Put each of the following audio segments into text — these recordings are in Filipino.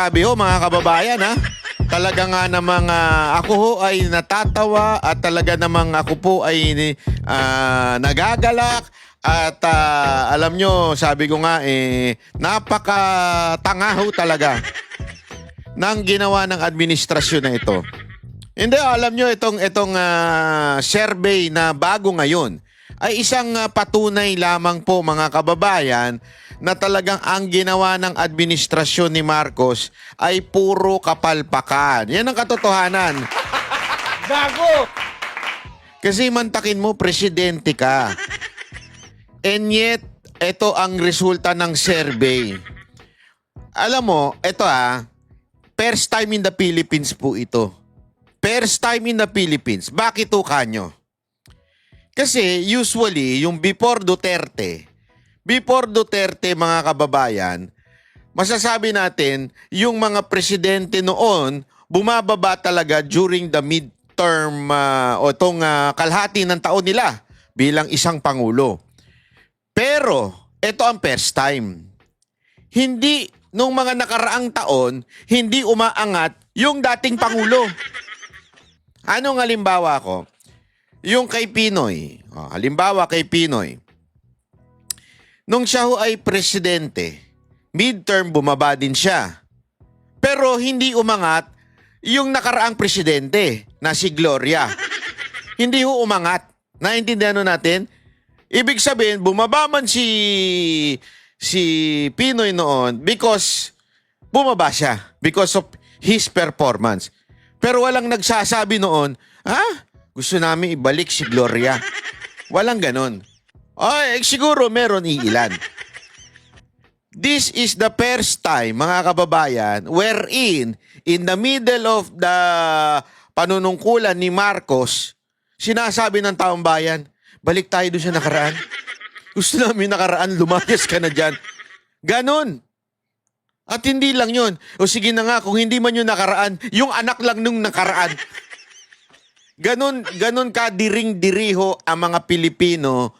Sabi ho mga kababayan ha, talaga nga namang ako ho ay natatawa at talaga namang ako po ay nagagalak at alam nyo, sabi ko nga napakatanga ho talaga ng ginawa ng administrasyon na ito. Hindi, alam nyo, itong survey na bago ngayon ay isang patunay lamang po mga kababayan na talagang ang ginawa ng administrasyon ni Marcos ay puro kapalpakan. Yan ang katotohanan. Gago! Kasi mantakin mo, presidente ka. And yet, ito ang resulta ng survey. Alam mo, ito first time in the Philippines po ito. First time in the Philippines. Bakit to kanyo? Kasi usually, yung before Duterte mga kababayan, masasabi natin, yung mga presidente noon, bumababa talaga during the midterm o itong kalahati ng taon nila bilang isang pangulo. Pero, ito ang first time. Hindi, nung mga nakaraang taon, hindi umaangat yung dating pangulo. Anong halimbawa ko? Yung kay Pinoy. Halimbawa kay Pinoy. Nung siya ho ay presidente, midterm bumaba din siya. Pero hindi umangat yung nakaraang presidente na si Gloria. Hindi ho umangat. Naintindihan natin? Ibig sabihin, bumaba man si Pinoy noon because bumaba siya because of his performance. Pero walang nagsasabi noon, gusto namin ibalik si Gloria. Walang ganon. Ay, siguro meron iilan. This is the first time, mga kababayan, wherein in the middle of the panunungkulan ni Marcos, sinasabi ng taong bayan, balik tayo doon sa nakaraan. Gusto namin nakaraan, lumayas ka na dyan. Ganon. At hindi lang yun. O sige na nga, kung hindi man yung nakaraan, yung anak lang nung nakaraan. Ganon ka diring-diriho ang mga Pilipino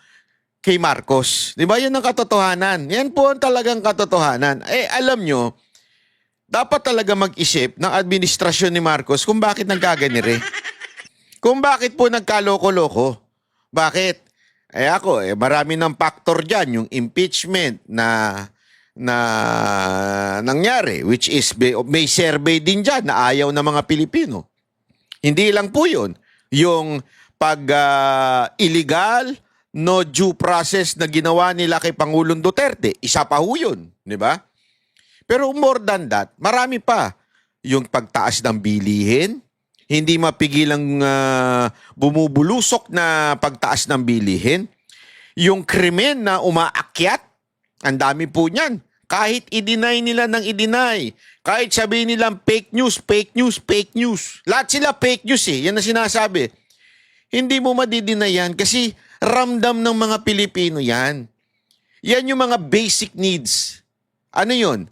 kay Marcos. Di ba? Yan ang katotohanan. Yan po ang talagang katotohanan. Alam nyo, dapat talaga mag-isip ng administrasyon ni Marcos kung bakit nagkaganire. Kung bakit po nagkaloko-loko. Bakit? Marami ng factor dyan. Yung impeachment na nangyari, which is may survey din dyan na ayaw ng mga Pilipino. Hindi lang po yun. Yung illegal, no due process na ginawa nila kay Pangulong Duterte. Isa pa ho yun, di ba? Pero more than that, marami pa. Yung pagtaas ng bilihin, hindi mapigilang bumubulusok na pagtaas ng bilihin. Yung krimen na umaakyat, ang dami po niyan. Kahit i-deny nila ng i-deny. Kahit sabihin nilang fake news, fake news, fake news. Lahat sila fake news Yan na sinasabi. Hindi mo madideny yan kasi ramdam ng mga Pilipino yan. Yan yung mga basic needs. Ano yun?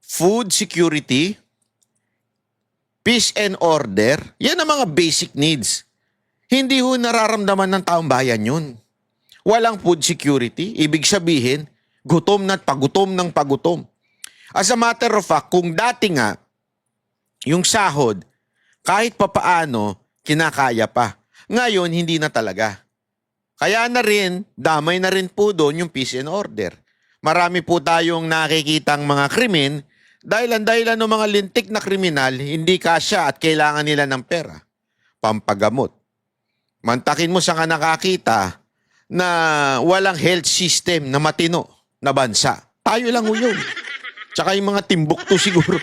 Food security, peace and order. Yan ang mga basic needs. Hindi ho nararamdaman ng taong bayan yun. Walang food security. Ibig sabihin, gutom na pagutom ng pagutom. As a matter of fact, kung dati nga, yung sahod, kahit papaano, kinakaya pa. Ngayon, hindi na talaga. Kaya na rin, damay na rin po doon yung peace and order. Marami po tayong nakikitang mga krimen dahil ng mga lintik na kriminal, hindi kasya at kailangan nila ng pera. Pampagamot. Mantakin mo sa nakakita na walang health system na matino na bansa. Tayo lang ho yun. Tsaka yung mga Timbuktu siguro.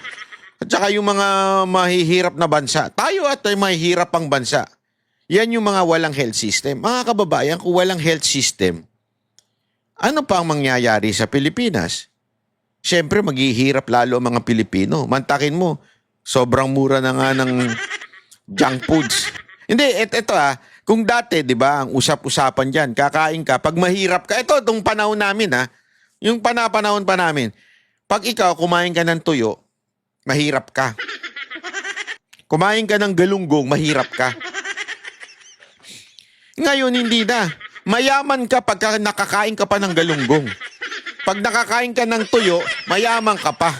At tsaka yung mga mahihirap na bansa. Tayo at ay mahihirap ang bansa. Yan yung mga walang health system. Mga kababayan, kung walang health system, ano pa ang mangyayari sa Pilipinas? Siyempre, maghihirap lalo ang mga Pilipino. Mantakin mo, sobrang mura na nga ng junk foods. Hindi, ito kung dati, di ba, ang usap-usapan dyan, kakain ka, pag mahirap ka, ito, itong panahon namin, yung panahon pa namin, pag ikaw, kumain ka ng tuyo, mahirap ka. Kumain ka ng galunggong, mahirap ka. Ngayon, hindi na. Mayaman ka pagka nakakain ka pa ng galunggong. Pag nakakain ka ng tuyo, mayaman ka pa.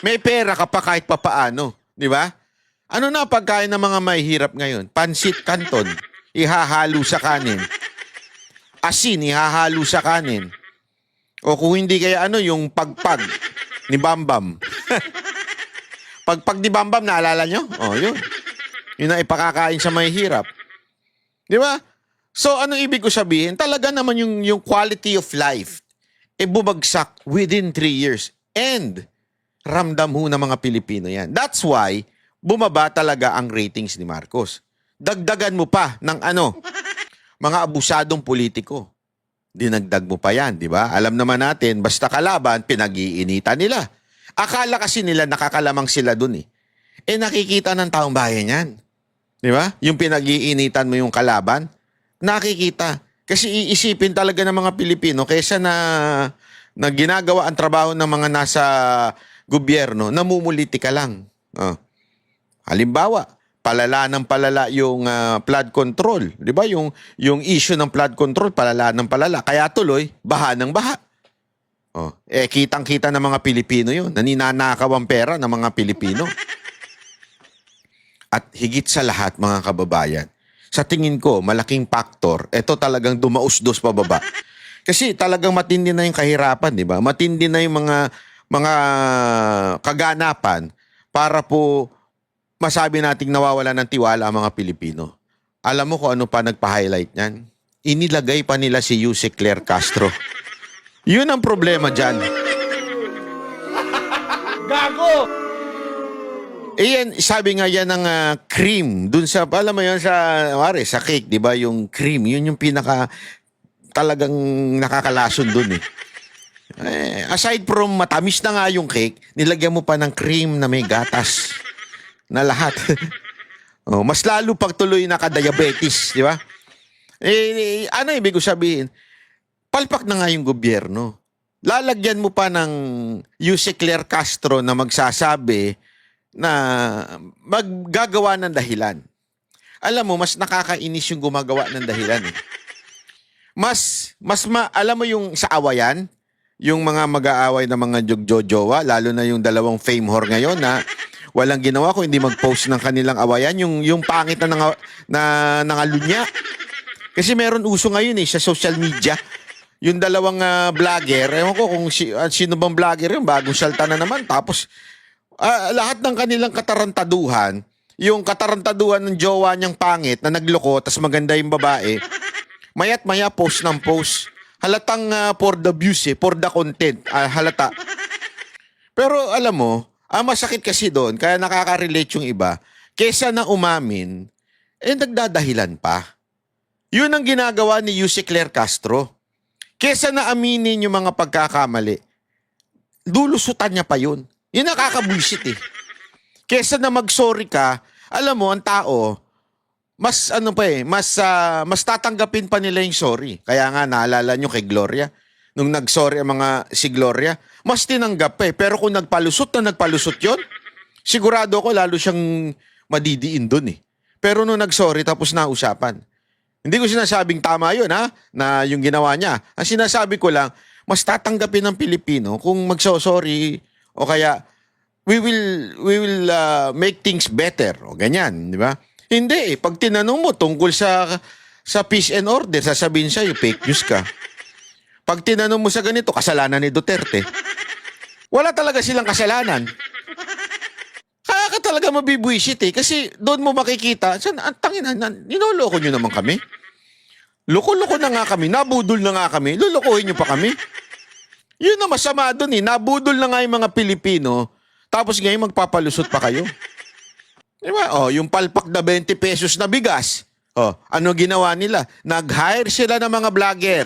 May pera ka pa kahit papaano. Di ba? Ano na pagkain ng mga mahihirap ngayon? Pansit Canton, ihahalo sa kanin. Asin, ihahalo sa kanin. O kung hindi kaya yung pagpag ni Bambam. Pagpag ni Bambam, naalala nyo? Yun. Yun ang ipakakain sa mahihirap. Di ba? So, ano ibig ko sabihin? Talaga naman yung quality of life bumagsak within 3 years. And ramdam ho ng mga Pilipino yan. That's why bumaba talaga ang ratings ni Marcos. Dagdagan mo pa ng mga abusadong politiko. Dinagdag mo pa yan, di ba? Alam naman natin, basta kalaban, pinag-iinitan nila. Akala kasi nila nakakalamang sila dun eh. Nakikita ng taong bayan yan. Di ba? Yung pinag-iinitan mo yung kalaban, nakikita. Kasi iisipin talaga ng mga Pilipino kaysa na ginagawa ang trabaho ng mga nasa gobyerno, namumuliti ka lang. Halimbawa, palala ng palala yung flood control. Di ba? Yung issue ng flood control, palala ng palala. Kaya tuloy, baha ng baha. Kitang-kita ng mga Pilipino yun. Naninanakaw ang pera ng mga Pilipino. At higit sa lahat, mga kababayan, sa tingin ko, malaking factor, ito talagang dumausdos pababa. Kasi talagang matindi na yung kahirapan, di ba? Matindi na yung mga kaganapan para po masabi nating nawawala ng tiwala ang mga Pilipino. Alam mo kung ano pa nagpa-highlight niyan? Inilagay pa nila si Yuse Claire Castro. Yun ang problema dyan. Gago! Yan, sabi nga yan ng cream. Dun sa, alam mo yun, sa cake, di ba? Yung cream, yun yung pinaka talagang nakakalason dun eh. Aside from matamis na nga yung cake, nilagyan mo pa ng cream na may gatas na lahat. Mas lalo pagtuloy nakadiabetes, di ba? Ano ibig ko sabihin? Palpak na nga yung gobyerno. Lalagyan mo pa ng Yuse Claire Castro na magsasabi na maggagawa ng dahilan. Alam mo, mas nakakainis yung gumagawa ng dahilan eh. Alam mo yung sa awayan, yung mga mag-aaway na mga jogjojowa, lalo na yung dalawang fame whore ngayon na walang ginawa kung hindi mag-post ng kanilang awayan, yung pangit na nangalunya. Kasi meron uso ngayon sa social media. Yung dalawang vlogger, ewan ko kung sino bang vlogger yung bagong salta na naman. Tapos, lahat ng kanilang katarantaduhan, yung katarantaduhan ng jowa niyang pangit na nagloko, tas maganda yung babae, maya't maya post ng post. Halatang for the views for the content, halata. Pero alam mo, ang masakit kasi doon, kaya nakaka-relate yung iba, kesa na umamin, nagdadahilan pa. Yun ang ginagawa ni Yuse Claire Castro. Kesa na aminin yung mga pagkakamali, lulusutan niya pa yun. Yun nakakabwisit eh. Kesa na mag-sorry ka, alam mo, ang tao, mas mas tatanggapin pa nila yung sorry. Kaya nga, naalala nyo kay Gloria, nung nag-sorry ang si Gloria, mas tinanggap Pero kung nagpalusot yun, sigurado ko lalo siyang madidiin dun eh. Pero nung nag-sorry, tapos nausapan. Hindi ko sinasabing tama yun na yung ginawa niya. Ang sinasabi ko lang, mas tatanggapin ng Pilipino kung magso-sorry o kaya we will make things better o ganyan, di ba? Hindi pag tinanong mo tungkol sa peace and order, sasabihin sa'yo fake news ka. Pag tinanong mo sa ganito, kasalanan ni Duterte. Wala talaga silang kasalanan. Kaya ka talaga mabibwisit kasi doon mo makikita, ninoloko nyo naman kami. Loko-loko na nga kami, nabudol na nga kami, lulukohin nyo pa kami. Yun na masama doon nabudol na nga yung mga Pilipino, tapos ngayon magpapalusot pa kayo. Diba? Yung palpak na 20 pesos na bigas, ano ginawa nila? Nag-hire sila ng mga vlogger,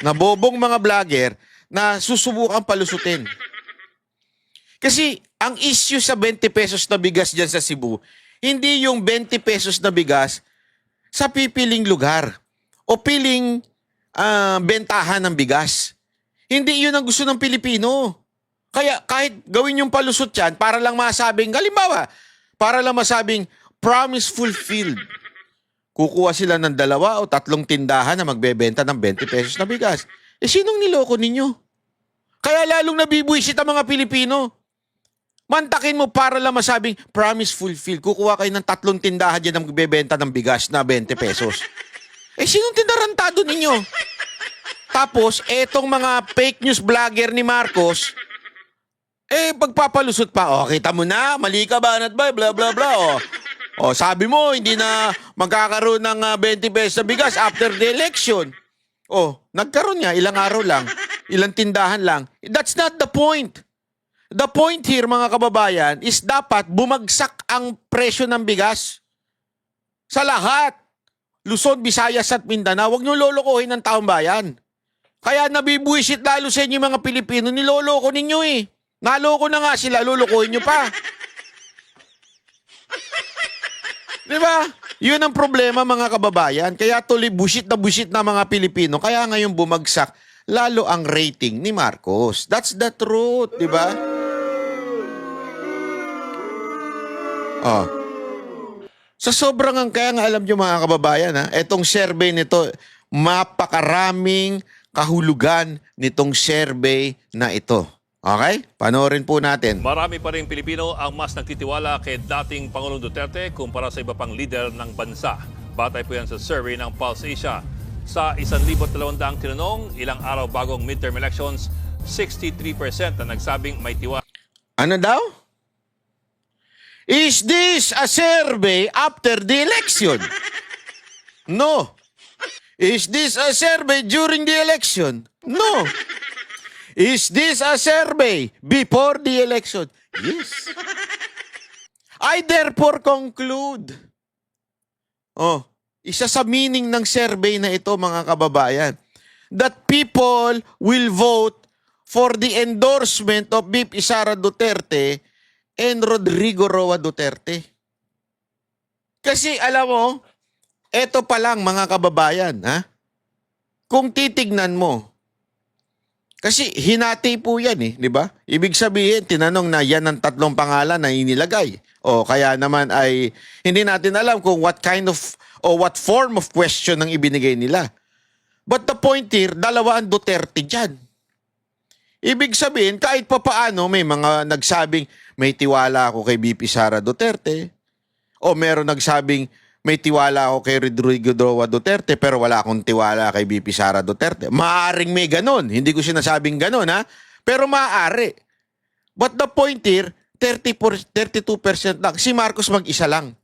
nabobong mga vlogger, na susubukan palusutin. Kasi ang issue sa 20 pesos na bigas dyan sa Cebu, hindi yung 20 pesos na bigas sa pipiling lugar o piling bentahan ng bigas. Hindi yun ang gusto ng Pilipino. Kaya kahit gawin yung palusot yan, para lang masabing, halimbawa, para lang masabing promise fulfilled. Kukuha sila ng 2 o 3 tindahan na magbebenta ng 20 pesos na bigas. Sinong niloko ninyo? Kaya lalong nabibwisit ang mga Pilipino. Mantakin mo para lang masabing, promise fulfill. Kukuha kayo ng 3 tindahan dyan ng bebenta ng bigas na 20 pesos. Sinong tindarantado ninyo? Tapos, etong mga fake news vlogger ni Marcos, pagpapalusot pa, kita mo na, mali ka ba, ba, bla bla bla, sabi mo, hindi na magkakaroon ng 20 pesos na bigas after the election. Nagkaroon nga, ilang araw lang, ilang tindahan lang. That's not the point. The point here, mga kababayan, is dapat bumagsak ang presyo ng bigas. Sa lahat. Luzon, Visayas at Mindanao, huwag nyo lolokohin ng taong bayan. Kaya nabibuisit lalo sa inyo mga Pilipino, niloloko ninyo Naloko na nga sila, lolokohin nyo pa. Di ba? Yun ang problema mga kababayan. Kaya tuloy busit na mga Pilipino. Kaya ngayon bumagsak lalo ang rating ni Marcos. That's the truth, di ba? Sa sobrang kaya nga alam nyo mga kababayan, etong survey nito, mapakaraming kahulugan nitong survey na ito. Okay? Panoorin po natin. Marami pa rin Pilipino ang mas nagtitiwala kay dating Pangulong Duterte kumpara sa iba pang lider ng bansa. Batay po yan sa survey ng Pulse Asia. Sa 1,200 tinanong, ilang araw bagong midterm elections, 63% na nagsabing may tiwala. Ano daw? Is this a survey after the election? No. Is this a survey during the election? No. Is this a survey before the election? Yes. I therefore conclude. Isa sa meaning ng survey na ito, mga kababayan, that people will vote for the endorsement of VP Sara Duterte and Rodrigo Roa Duterte. Kasi alam mo, eto pa lang mga kababayan, kung titignan mo, kasi hinati po yan di ba? Ibig sabihin, tinanong na yan ang 3 pangalan na inilagay. Kaya naman ay hindi natin alam kung what kind of o what form of question ang ibinigay nila. But the point here, 2 ang Duterte dyan. Ibig sabihin, kahit pa paano may mga nagsabing may tiwala ako kay VP Sara Duterte o meron nagsabing may tiwala ako kay Rodrigo Roa Duterte pero wala akong tiwala kay VP Sara Duterte. Maaaring may ganon. Hindi ko sinasabing ganon, pero maaari. But the point here, 32% lang. Si Marcos mag-isa lang.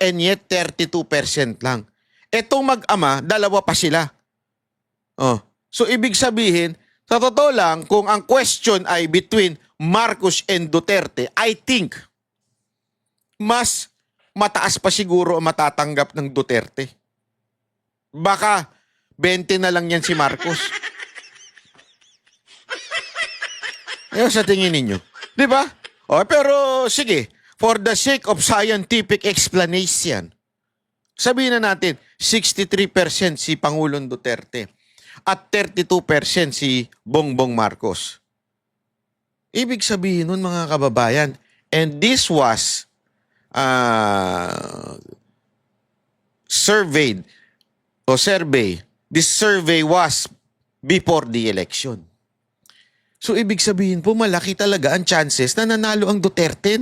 And yet, 32% lang. Etong mag-ama, 2 pa sila. So, ibig sabihin, sa totoo lang, kung ang question ay between Marcos and Duterte, I think, mas mataas pa siguro ang matatanggap ng Duterte. Baka 20 na lang yan si Marcos. Ayun sa tingin ninyo. Di ba? Pero sige, for the sake of scientific explanation, sabihin na natin, 63% si Pangulong Duterte at 32% si Bongbong Marcos. Ibig sabihin nun mga kababayan, and this was survey, this survey was before the election. So, ibig sabihin po, malaki talaga ang chances na nanalo ang Duterte.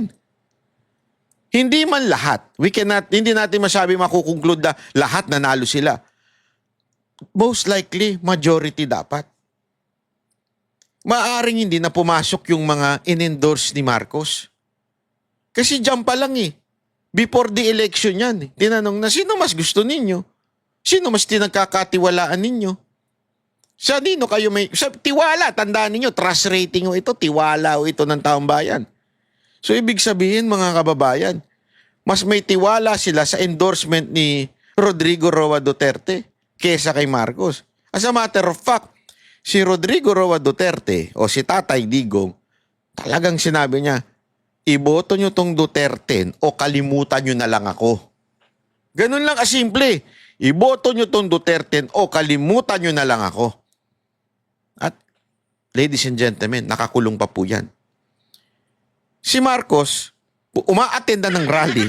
Hindi man lahat. Hindi natin masabi makukonclude na lahat nanalo sila. Most likely, majority dapat. Maaring hindi na pumasok yung mga in-endorse ni Marcos. Kasi dyan pa lang before the election yan. Tinanong na, sino mas gusto ninyo? Sino mas tinagkakatiwalaan ninyo? Sa nino kayo may... tiwala, tandaan ninyo, trust rating ito, tiwala ito ng taong bayan. So, ibig sabihin, mga kababayan, mas may tiwala sila sa endorsement ni Rodrigo Roa Duterte kesa kay Marcos. As a matter of fact, si Rodrigo Roa Duterte o si Tatay Digong, talagang sinabi niya, iboto nyo tong Duterte o kalimutan nyo na lang ako. Ganun lang kasimple. Iboto nyo tong Duterte o kalimutan nyo na lang ako. At, ladies and gentlemen, nakakulong pa po yan. Si Marcos, umaattend na ng rally.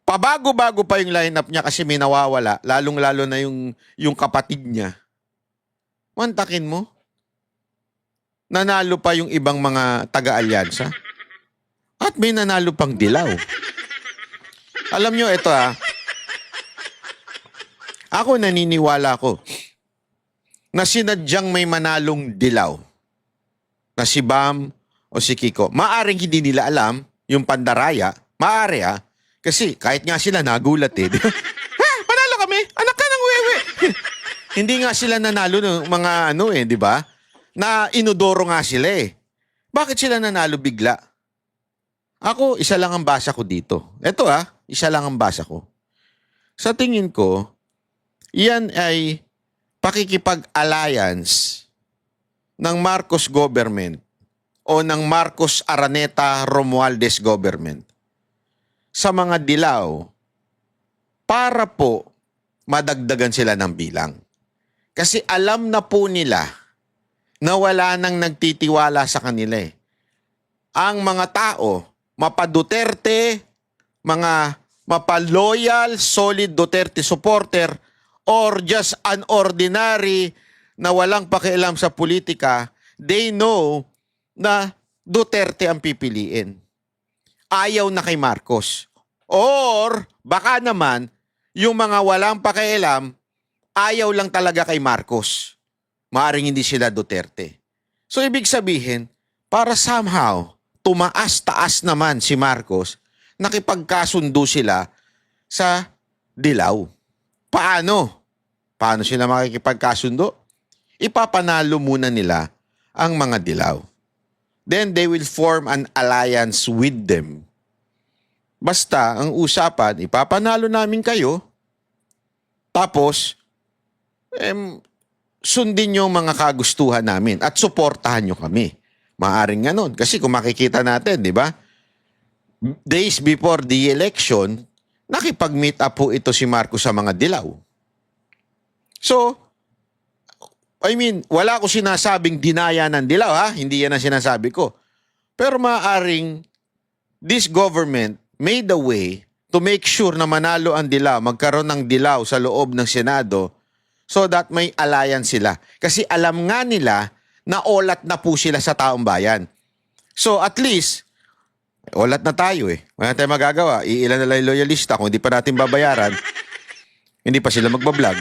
Pabago-bago pa yung lineup niya kasi may nawawala, lalong-lalo na yung kapatid niya. Mantakin mo. nanalo pa yung ibang mga taga-alyansa. At may nanalo pang dilaw. Alam nyo, ito ako naniniwala ko na sinadyang may manalong dilaw na si Bam o si Kiko. Maaring hindi nila alam yung pandaraya. Maari kasi kahit nga sila nagulat eh. Panalo kami! Anak ka ng wewe! Hindi nga sila nanalo ng mga di ba? Na inodoro nga sila eh. Bakit sila nanalo bigla? Ako, isa lang ang basa ko dito. Ito isa lang ang basa ko. Sa tingin ko, yan ay pakikipag-alliance ng Marcos government o ng Marcos Araneta Romualdez government sa mga dilaw para po madagdagan sila ng bilang. Kasi alam na po nila na wala nang nagtitiwala sa kanila eh. Ang mga tao, mapa-Duterte, mga mapa-loyal, solid Duterte supporter, or just an ordinary na walang pakialam sa politika, they know na Duterte ang pipiliin. Ayaw na kay Marcos. Or baka naman, yung mga walang pakialam, ayaw lang talaga kay Marcos. Maaring hindi sila Duterte. So ibig sabihin, para somehow, tumaas-taas naman si Marcos, nakipagkasundo sila sa dilaw. Paano? Paano sila makikipagkasundo? Ipapanalo muna nila ang mga dilaw. Then they will form an alliance with them. Basta, ang usapan, ipapanalo namin kayo, tapos, sundin yung mga kagustuhan namin at suportahan nyo kami. Maaring ganon. Kasi kung makikita natin, di ba? Days before the election, nakipag-meet up po ito si Marcos sa mga dilaw. So, wala ko sinasabing dinaya ng dilaw, Hindi yan ang sinasabi ko. Pero maaring this government made a way to make sure na manalo ang dilaw, magkaroon ng dilaw sa loob ng Senado so that may alliance sila. Kasi alam nga nila na olat na po sila sa taong bayan. So at least, olat na tayo eh. Wala tayong magagawa. Iilan na lang yung loyalista. Kung hindi pa natin babayaran, hindi pa sila magbablog.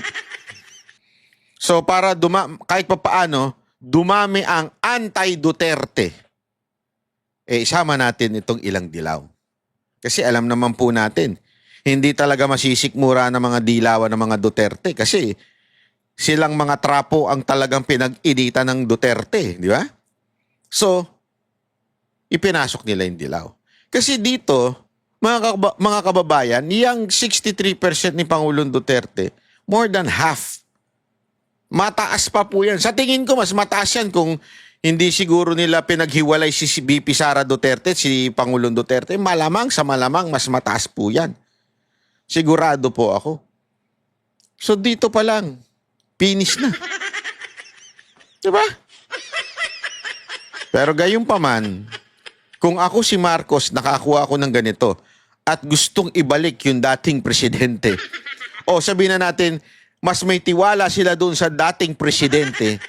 So para kahit pa paano, dumami ang anti-Duterte, isama natin itong ilang dilaw. Kasi alam naman po natin, hindi talaga masisikmura ng mga dilawan ng mga Duterte kasi silang mga trapo ang talagang pinag-initan ng Duterte, di ba? So, ipinasok nila yung dilaw. Kasi dito, mga kababayan, yung 63% ni Pangulong Duterte, more than half. Mataas pa po yan. Sa tingin ko, mas mataas yan kung hindi siguro nila pinaghiwalay si BP Sara Duterte, si Pangulong Duterte. Malamang sa malamang, mas mataas po yan. Sigurado po ako. So dito pa lang, finish na. Diba? Pero gayon pa man, kung ako si Marcos, nakakuha ako ng ganito at gustong ibalik yung dating presidente, o sabihin na natin, mas may tiwala sila doon sa dating presidente,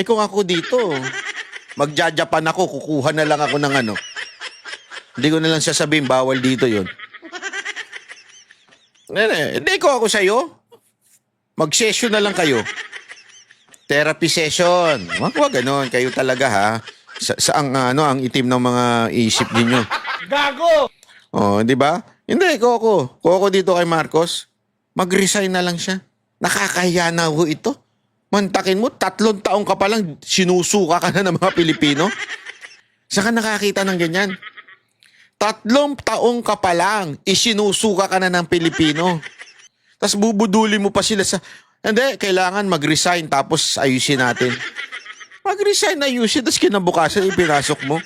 kung ako dito, magjajapan ako, kukuha na lang ako ng Hindi ko na lang sasabihin, bawal dito yun. Hindi ko ako sa'yo. Mag-session na lang kayo. Therapy session. Wag ganon. Kayo talaga ang itim ng mga isip ninyo. Gago! Oh, di ba? Hindi, Koko dito kay Marcos. Mag-resign na lang siya. Nakakahiya na ho ito. Mantakin mo, 3 taong ka pa lang, sinusuka ka na ng mga Pilipino. Saka nakakita ng ganyan. 3 taong ka pa lang, isinusuka ka na ng Pilipino. Tapos bubuduli mo pa sila sa, hindi, kailangan mag-resign tapos ayusin natin. Mag-resign, ayusin, tapos kinabukasan, ipinasok mo.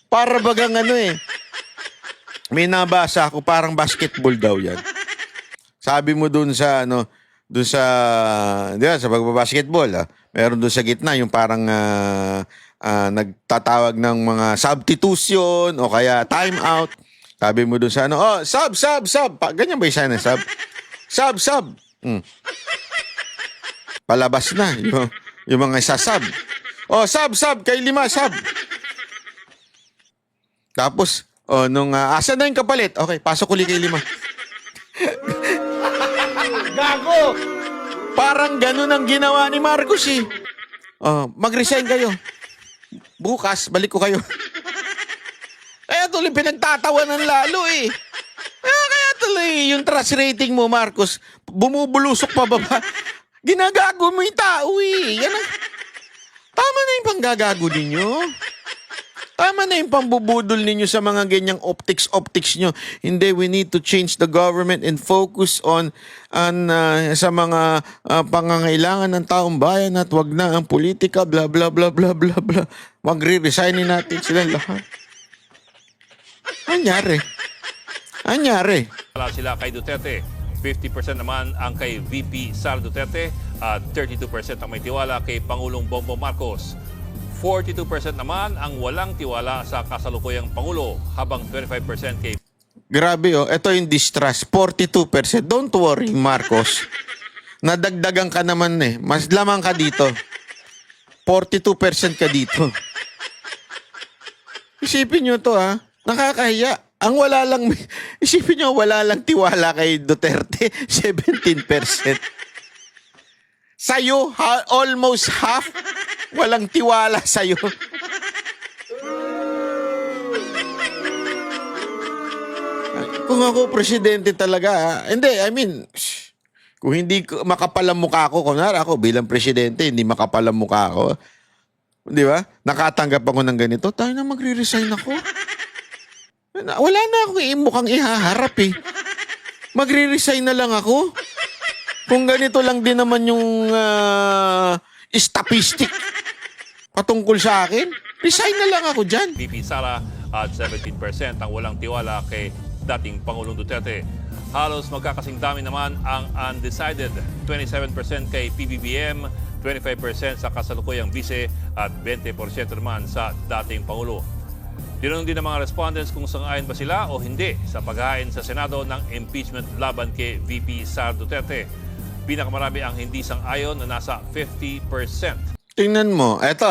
Para bagang may nabasa ako, parang basketball daw yan. Sabi mo dun sa, di ba, sa pagbabasketball, meron dun sa gitna, yung parang nagtatawag ng mga substitution o kaya time out. Sabi mo dun sa sub. Ganyan ba yung sign ng sub? Sub. Palabas na yung mga sasab. Oh, sab, kay Lima, sab. Tapos, nung, asa na yung kapalit? Okay, pasok uli kay Lima. Gago! Parang ganun ang ginawa ni Marcos eh. Mag-resign kayo. Bukas, balik ko kayo. Kaya tuloy pinagtatawanan lalo eh. Kaya tuloy yung trust rating mo, Marcos, bumubulusok pa baba. Ginagago mo yung tao eh. Yan ang... Tama na yung panggagago ninyo. Tama na yung pambubudol ninyo sa mga ganyang optics nyo. Hindi, we need to change the government and focus on sa mga pangangailangan ng taong bayan at wag na ang politika, bla bla bla bla bla bla. Magre-resignin natin sila lahat. Anyari. Wala sila kay Duterte. 50% naman ang kay VP Sara Duterte at 32% ang may tiwala kay Pangulong Bongbong Marcos. 42% naman ang walang tiwala sa kasalukuyang Pangulo, habang 25% kay... Grabe ito yung distrust, 42%. Don't worry, Marcos. Nadagdagan ka naman eh. Mas lamang ka dito. 42% ka dito. Isipin nyo to nakakahiya. Ang wala lang, isipin nyo, wala lang tiwala kay Duterte, 17%. Sa'yo, almost half, walang tiwala sa'yo. Kung ako presidente talaga, hindi, I mean, kung hindi makapal ang mukha ko, kunwari ako bilang presidente, hindi makapal ang mukha ko, di ba? Nakatanggap ako ng ganito, tayo na magre-resign ako. Wala na akong mukhang ihaharap eh. Magre-resign na lang ako. Kung ganito lang din naman yung statistic patungkol sa akin, resign na lang ako dyan. VP Sara at 17% ang walang tiwala kay dating Pangulong Duterte. Halos magkakasing dami naman ang undecided. 27% kay PBBM, 25% sa kasalukuyang vice at 20% naman sa dating Pangulo. Tinanong din ng mga respondents kung sang-ayon ba sila o hindi sa paghain sa Senado ng impeachment laban kay VP Sara Duterte. Pinakamarami ang hindi sang-ayon na nasa 50%. Tingnan mo, eto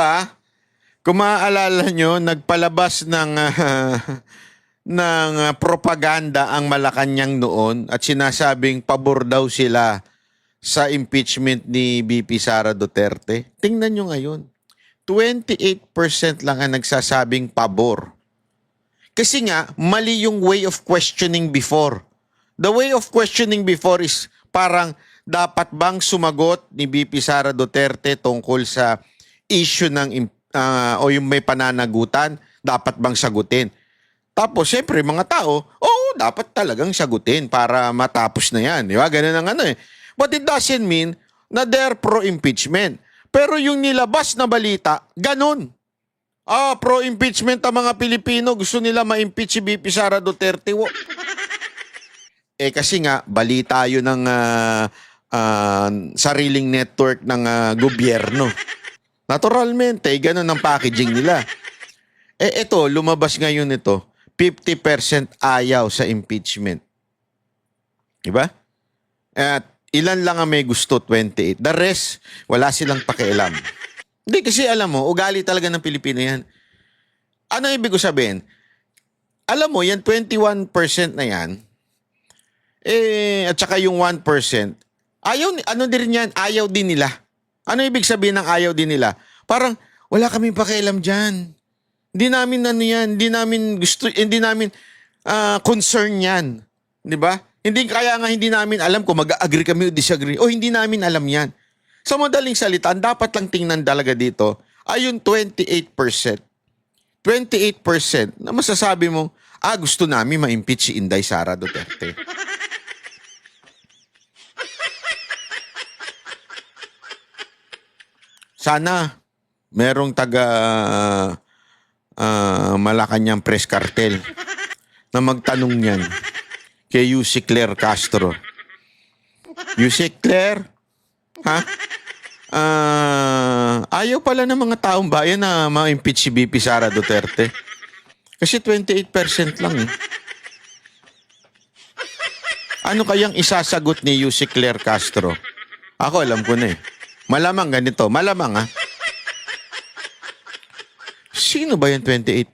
kung maaalala nyo, nagpalabas ng propaganda ang Malacanang noon at sinasabing pabor daw sila sa impeachment ni VP Sara Duterte. Tingnan nyo ngayon, 28% lang ang nagsasabing pabor. Kasi nga, mali yung way of questioning before. The way of questioning before is parang dapat bang sumagot ni VP Sara Duterte tungkol sa issue ng o yung may pananagutan, dapat bang sagutin? Tapos, siyempre, mga tao, dapat talagang sagutin para matapos na yan. Di ba? Ganun ang eh. But it doesn't mean na they're pro-impeachment. Pero yung nilabas na balita, ganun. Pro-impeachment ang mga Pilipino, gusto nila ma-impeach si VP Sara Duterte. Kasi nga, balita yun ng sariling network ng gobyerno. Naturalmente, ganun ang packaging nila. Ito, lumabas ngayon ito, 50% ayaw sa impeachment. Diba? At ilan lang ang may gusto, 28. The rest, wala silang pakialam. Hindi, kasi alam mo, ugali talaga ng Pilipino yan. Ano ibig ko sabihin? Alam mo, yan 21% na yan, at saka yung 1%, ayaw, ano din yan, ayaw din nila. Ano ibig sabihin ng ayaw din nila? Parang, wala kaming pakialam dyan. Hindi namin hindi namin gusto, hindi namin concern yan. Di ba? Kaya nga hindi namin alam kung mag-agree kami o disagree. O hindi namin alam yan. Sa madaling salita, dapat lang tingnan talaga dito ay yung 28%. 28% na masasabi mo, gusto namin ma-impeach si Inday Sara Duterte. Sana merong taga Malacanang Press Cartel na magtanong niyan kay Yusek Claire Castro. Yusek Claire, ayaw pala ng mga taong bayan na ma-impeach si VP Sara Duterte. Kasi 28% lang eh. Ano kayang isasagot ni Yusek Claire Castro? Ako alam ko na eh. Malamang ganito. Malamang Sino ba yung 28%?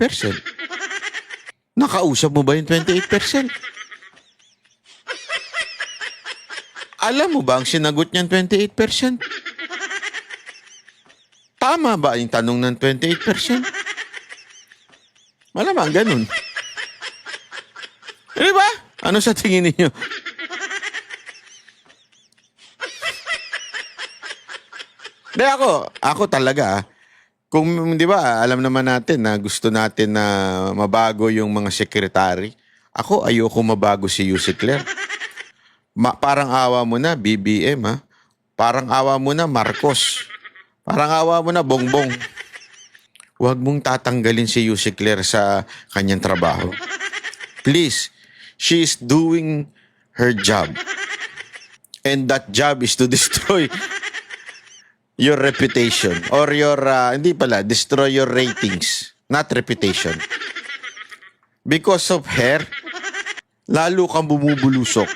Nakausap mo ba yung 28%? Alam mo ba ang sinagot niyan 28%? Tama ba yung tanong ng 28%? Malamang ganun. Di ba? Ano sa tingin ninyo? Di ako talaga, kung di ba, alam naman natin na gusto natin na mabago yung mga sekretary. Ako, ayoko mabago si Yusek Claire. Parang awa mo na, BBM ha. Parang awa mo na, Marcos. Parang awa mo na, Bongbong. Huwag mong tatanggalin si Yusek Claire sa kanyang trabaho. Please, she is doing her job. And that job is to destroy your reputation or your, destroy your ratings, not reputation. Because of her, lalo kang bumubulusok.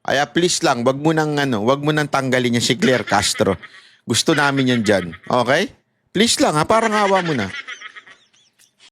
Kaya please lang, wag mo nang tanggalin niya si Claire Castro. Gusto namin yan dyan. Okay? Please lang ha, parang awa mo na.